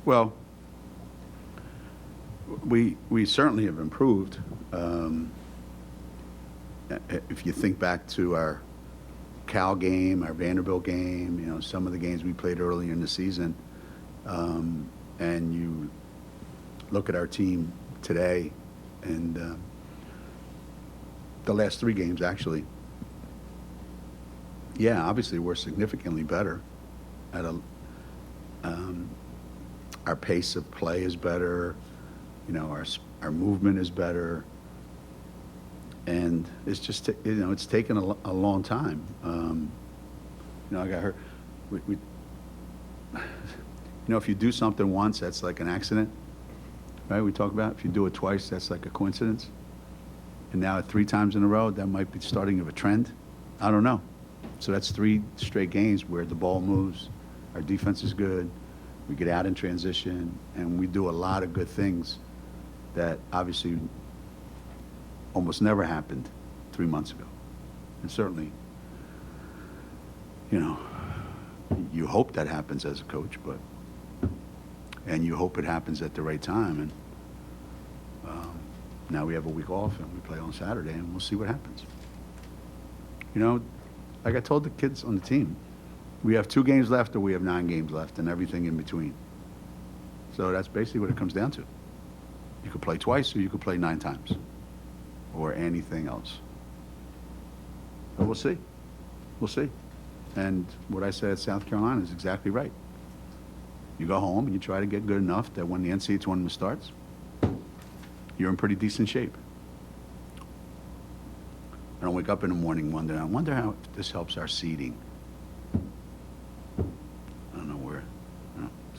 Well, we certainly have improved. If you think back to our Cal game, our Vanderbilt game, some of the games we played earlier in the season, and you look at our team today, and the last three games actually, yeah, obviously we're significantly better at our pace of play is better, our movement is better, and it's just it's taken a long time. I got hurt. If you do something once, that's like an accident, right? We talk about if you do it twice, that's like a coincidence, and now 3 times in a row, that might be the starting of a trend. I don't know. So that's 3 straight games where the ball moves, our defense is good, we get out in transition, and we do a lot of good things that obviously almost never happened 3 months ago. And certainly, you hope that happens as a coach, and you hope it happens at the right time. And now we have a week off, and we play on Saturday, and we'll see what happens. Like I told the kids on the team, we have 2 games left or we have 9 games left and everything in between. So that's basically what it comes down to. You could play twice or you could play 9 times or anything else. But we'll see. We'll see. And what I said at South Carolina is exactly right. You go home and you try to get good enough that when the NCAA tournament starts, you're in pretty decent shape. I don't wake up in the morning wondering, I wonder how this helps our seeding. I don't know where.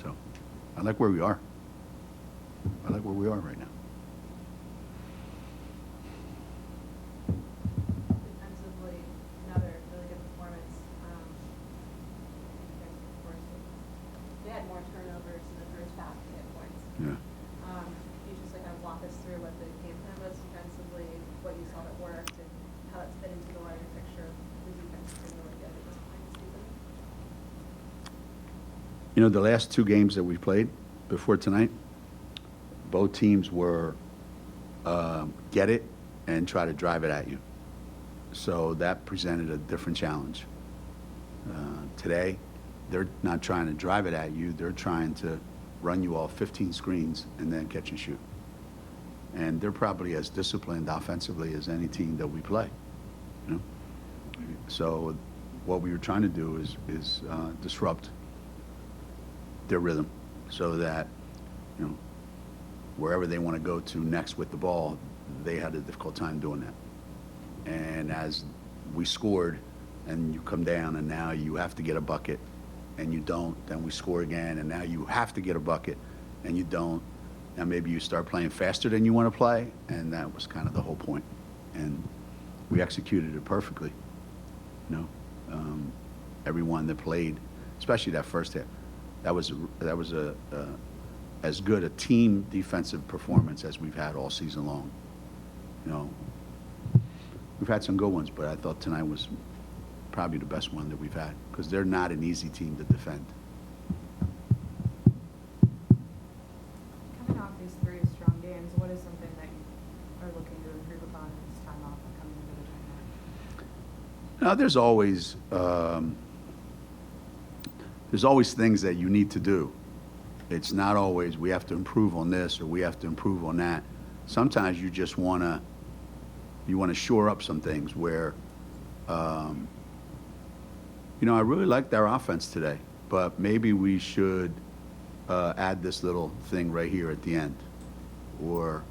So I like where we are. I like where we are right now. Defensively, another really good performance. Of course, they had more turnovers in the first half to get points. Yeah. Can you just kind of walk us through what the game plan was defensively, what you saw that worked, and how that's fit into the larger picture of the defense doing really good at this point in the season? The last 2 games that we played before tonight, both teams were get it and try to drive it at you. So that presented a different challenge. Today, they're not trying to drive it at you. They're trying to run you off 15 screens and then catch and shoot. And they're probably as disciplined offensively as any team that we play. So what we were trying to do is disrupt their rhythm so that, wherever they want to go to next with the ball, they had a difficult time doing that. And as we scored and you come down and now you have to get a bucket and you don't, then we score again and now you have to get a bucket and you don't. Now maybe you start playing faster than you want to play, and that was kind of the whole point. And we executed it perfectly. Everyone that played, especially that first half, that was as good a team defensive performance as we've had all season long. We've had some good ones, but I thought tonight was probably the best one that we've had because they're not an easy team to defend. Coming off these 3 strong games, what is something that you are looking to improve upon this time off and coming into the tournament? Now, there's always things that you need to do. It's not always we have to improve on this or we have to improve on that. Sometimes you just want to shore up some things where, I really liked our offense today, but maybe we should add this little thing right here at the end. Or,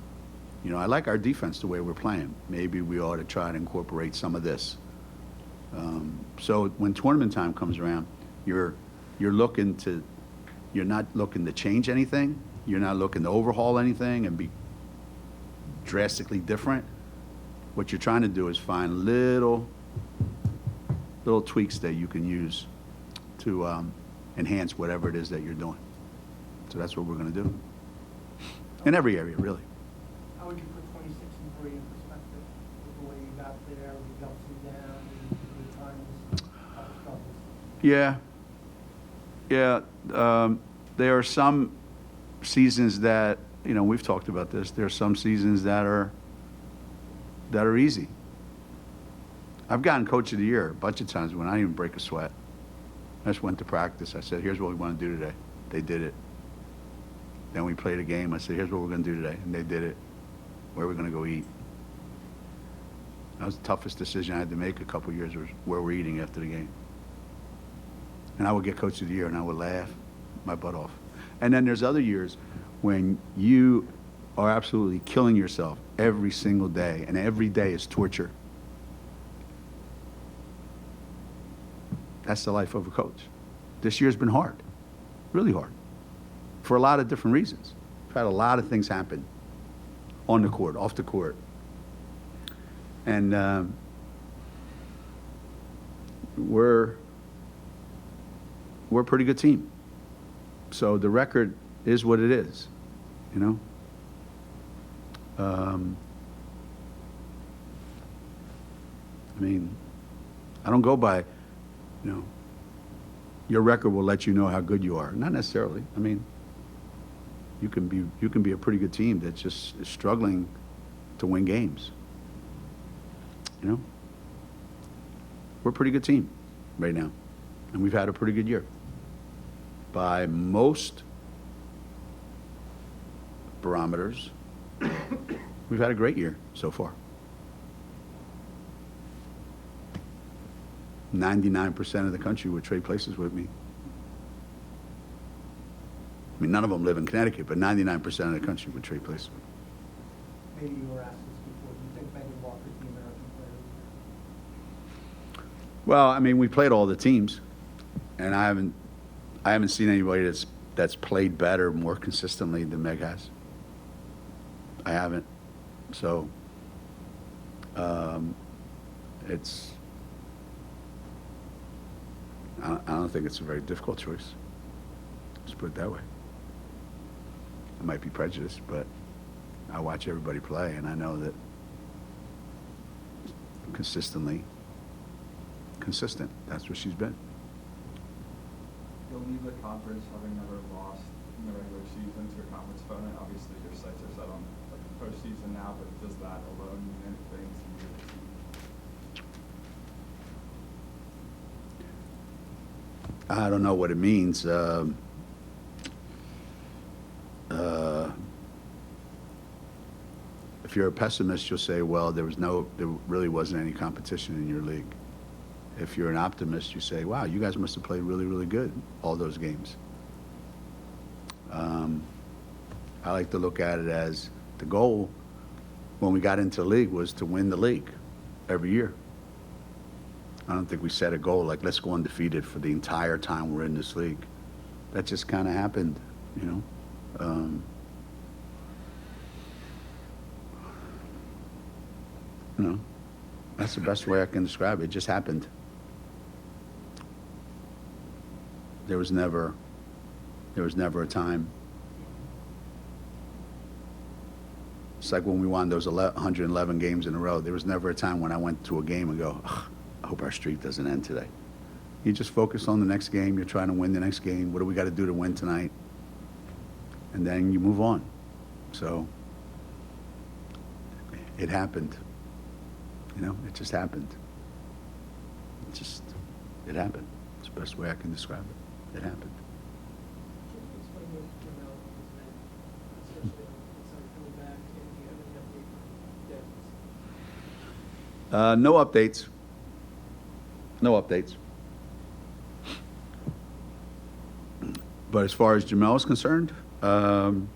I like our defense the way we're playing. Maybe we ought to try to incorporate some of this. So when tournament time comes around, you're not looking to change anything. You're not looking to overhaul anything and be drastically different. What you're trying to do is find little tweaks that you can use to enhance whatever it is that you're doing. So that's what we're going to do. In every area, really. How would you put 26 and 3 in perspective with the way you got there, with the ups and downs, the times, how it struggles? Yeah. there are some seasons that, we've talked about this, there are some seasons that are easy. I've gotten Coach of the Year a bunch of times when I didn't even break a sweat. I just went to practice. I said, here's what we want to do today. They did it. Then we played a game. I said, here's what we're going to do today. And they did it. Where are we going to go eat? That was the toughest decision I had to make a couple of years, was where we're eating after the game. And I would get Coach of the Year, and I would laugh my butt off. And then there's other years when you are absolutely killing yourself every single day, and every day is torture. That's the life of a coach. This year's been hard, really hard, for a lot of different reasons. We've had a lot of things happen on the court, off the court. And we're a pretty good team. So the record is what it is, I mean, I don't go by, your record will let you know how good you are. Not necessarily. I mean, you can be a pretty good team that's just struggling to win games. We're a pretty good team right now, and we've had a pretty good year. By most barometers, we've had a great year so far. 99% of the country would trade places with me. I mean, none of them live in Connecticut, but 99% of the country would trade places with me. Maybe you were asked this before, do you think Megan Walker's the American player of the year? Well, I mean, we played all the teams, and I haven't seen anybody that's played better, more consistently than Meg has. I haven't. So, I don't think it's a very difficult choice. Let's put it that way. I might be prejudiced, but I watch everybody play, and I know that consistent. That's what she's been. You'll leave the conference having never lost in the regular season to a conference opponent. Obviously, your sights are set on the postseason now, but does that alone mean anything to you? I don't know what it means. If you're a pessimist, you'll say, well, there really wasn't any competition in your league. If you're an optimist, you say, wow, you guys must have played really, really good all those games. I like to look at it as the goal when we got into the league was to win the league every year. I don't think we set a goal like, let's go undefeated for the entire time we're in this league. That just kind of happened, That's the best way I can describe it. It just happened. There was never a time. It's like when we won those 111 games in a row. There was never a time when I went to a game and go, I hope our streak doesn't end today. You just focus on the next game. You're trying to win the next game. What do we got to do to win tonight? And then you move on. So it happened. It just happened. It happened. It's the best way I can describe it. It happened. Explain what Geno has meant, especially outside coming back, and do you have any update on Devin? No updates. No updates. But as far as Jamel is concerned, Jamel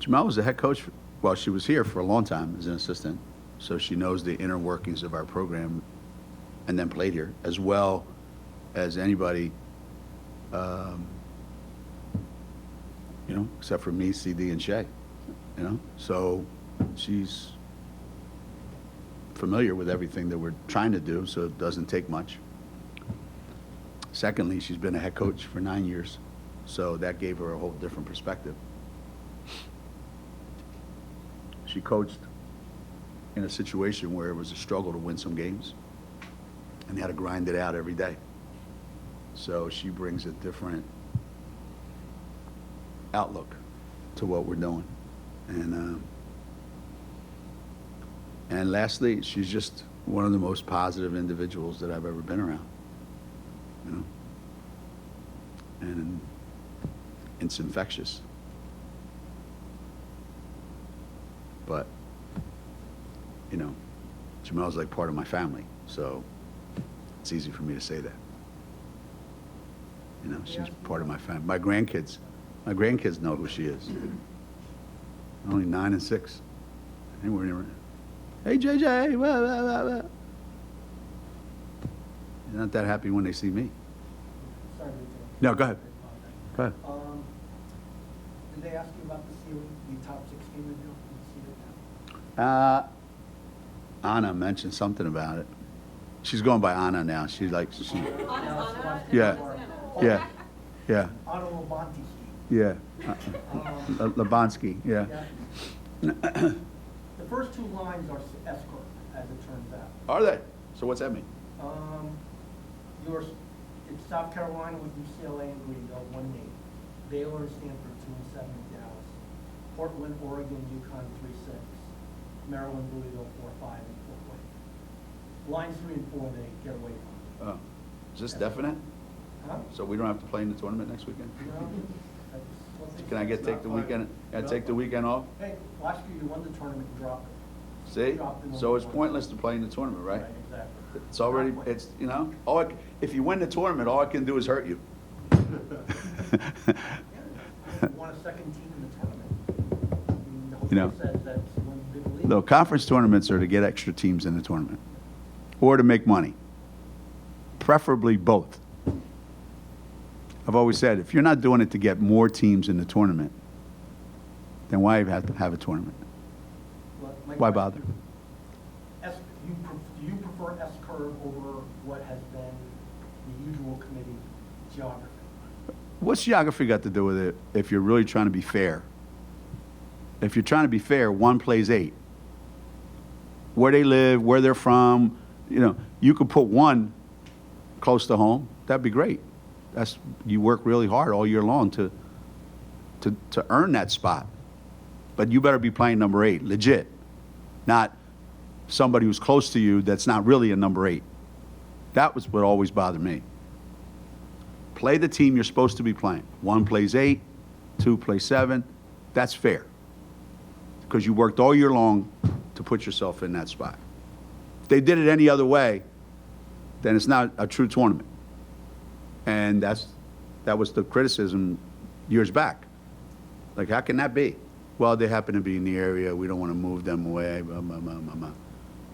was the head coach. Well, she was here for a long time as an assistant, so she knows the inner workings of our program, and then played here as well as anybody, except for me, CD, and Shay. So she's familiar with everything that we're trying to do, so it doesn't take much. Secondly, she's been a head coach for 9 years, so that gave her a whole different perspective. She coached in a situation where it was a struggle to win some games, and they had to grind it out every day. So she brings a different outlook to what we're doing. And lastly, she's just one of the most positive individuals that I've ever been around, you know? And it's infectious. But, you know, Jamel's like part of my family, so it's easy for me to say that. You know, she's part of my family. My grandkids know who she is. Only 9 and 6. Anywhere near. Hey, JJ, blah, blah, blah, blah. They're not that happy when they see me. Sorry to interrupt. No, go ahead. Go ahead. Did they ask you about the ceiling, the top 16 review? Did you see it now? Anna mentioned something about it. She's going by Anna now. She's like, Honest Anna? Yeah. yeah, yeah, Anna Lobanti. yeah. Um, Labansky, yeah. The first two lines are S-curve, as it turns out. Are they? So what's that mean? It's South Carolina with UCLA and Greenville, 1-8. Baylor and Stanford, 2-7 in Dallas. Portland, Oregon, UConn, 3-6. Maryland, Louisville, 4-5 in Fort Wayne. Lines 3 and 4, they get away from. Oh, is this definite? Huh? So we don't have to play in the tournament next weekend? No, that's what they Can I said. take the weekend? Can I take the weekend off? Hey, last year you won the tournament and dropped it. See? Dropped it when So we it's won. pointless to play in the tournament, right? Exactly. It's already, it's, you know, if you win the tournament, all I can do is hurt you. Yeah, you won a second team in the tournament. I mean, the whole You know. thing says that's one big league. No, conference tournaments are to get extra teams in the tournament, or to make money, preferably both. I've always said, if you're not doing it to get more teams in the tournament, then why have to have a tournament? Well, my Why question- bother? Do you prefer S-curve over what has been the usual committee geography? What's geography got to do with it if you're really trying to be fair? If you're trying to be fair, 1 plays 8. Where they live, where they're from, you know, you could put 1 close to home. That'd be great. You work really hard all year long to earn that spot. But you better be playing number 8, legit. Not somebody who's close to you that's not really a number 8. That was what always bothered me. Play the team you're supposed to be playing. 1 plays 8, 2 plays 7. That's fair. Because you worked all year long to put yourself in that spot. If they did it any other way, then it's not a true tournament. And that was the criticism years back. Like, how can that be? Well, they happen to be in the area. We don't want to move them away. Blah, blah, blah, blah, blah.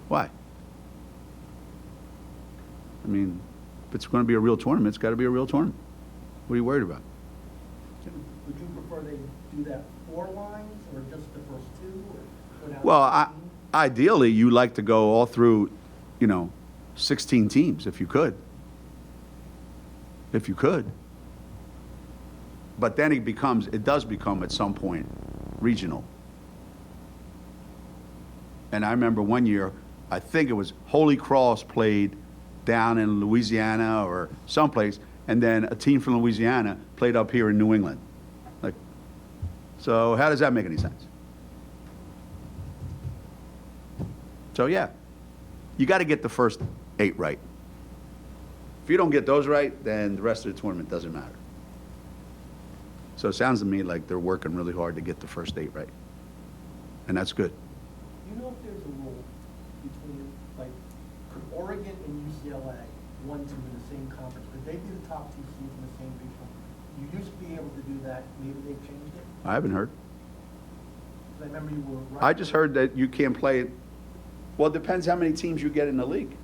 Why? I mean, if it's going to be a real tournament, it's got to be a real tournament. What are you worried about? Would you prefer they do that 4 lines or just the first 2? Or go down Well, to 15? ideally, you like to go all through, 16 teams if you could. If you could. But then it does become at some point regional. And I remember one year, I think it was Holy Cross played down in Louisiana or someplace, and then a team from Louisiana played up here in New England. Like, so how does that make any sense? So yeah, you got to get the first 8 right. If you don't get those right, then the rest of the tournament doesn't matter. So it sounds to me like they're working really hard to get the first 8 right. And that's good. Do you know if there's a rule between, like, could Oregon and UCLA, 1 team in the same conference, could they be the top 2 seeds in the same regional? You used to be able to do that, maybe they've changed it? I haven't heard. 'Cause I remember you were right. I just heard that you can't play it. Well, it depends how many teams you get in the league.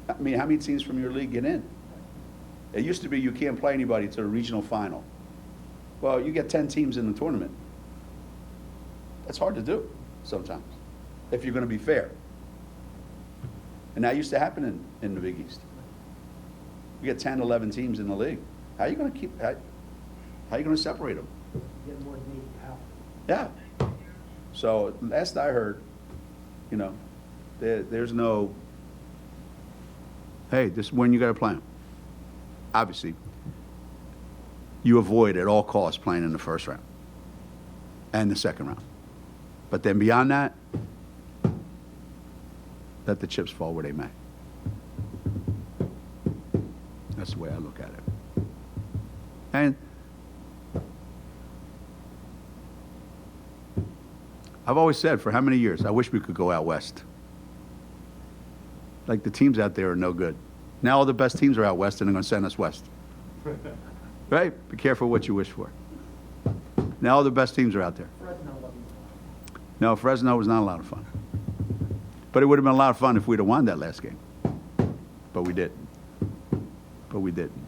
I mean, how many teams from your league get in? It used to be you can't play anybody to the regional final. Well, you get 10 teams in the tournament. That's hard to do sometimes, if you're going to be fair. And that used to happen in the Big East. You get 10, 11 teams in the league. How are you going to how are you going to separate them? You get more than 8, you have to. Yeah. So last I heard, there's no, hey, this is when you got to play them. Obviously, you avoid at all costs playing in the first round and the second round. But then beyond that, let the chips fall where they may. That's the way I look at it. And I've always said, for how many years, I wish we could go out west. Like, the teams out there are no good. Now all the best teams are out west, and they're going to send us west. Right? Be careful what you wish for. Now all the best teams are out there. Fresno wasn't. No, Fresno was not a lot of fun. But it would have been a lot of fun if we'd have won that last game. But we didn't. But we didn't.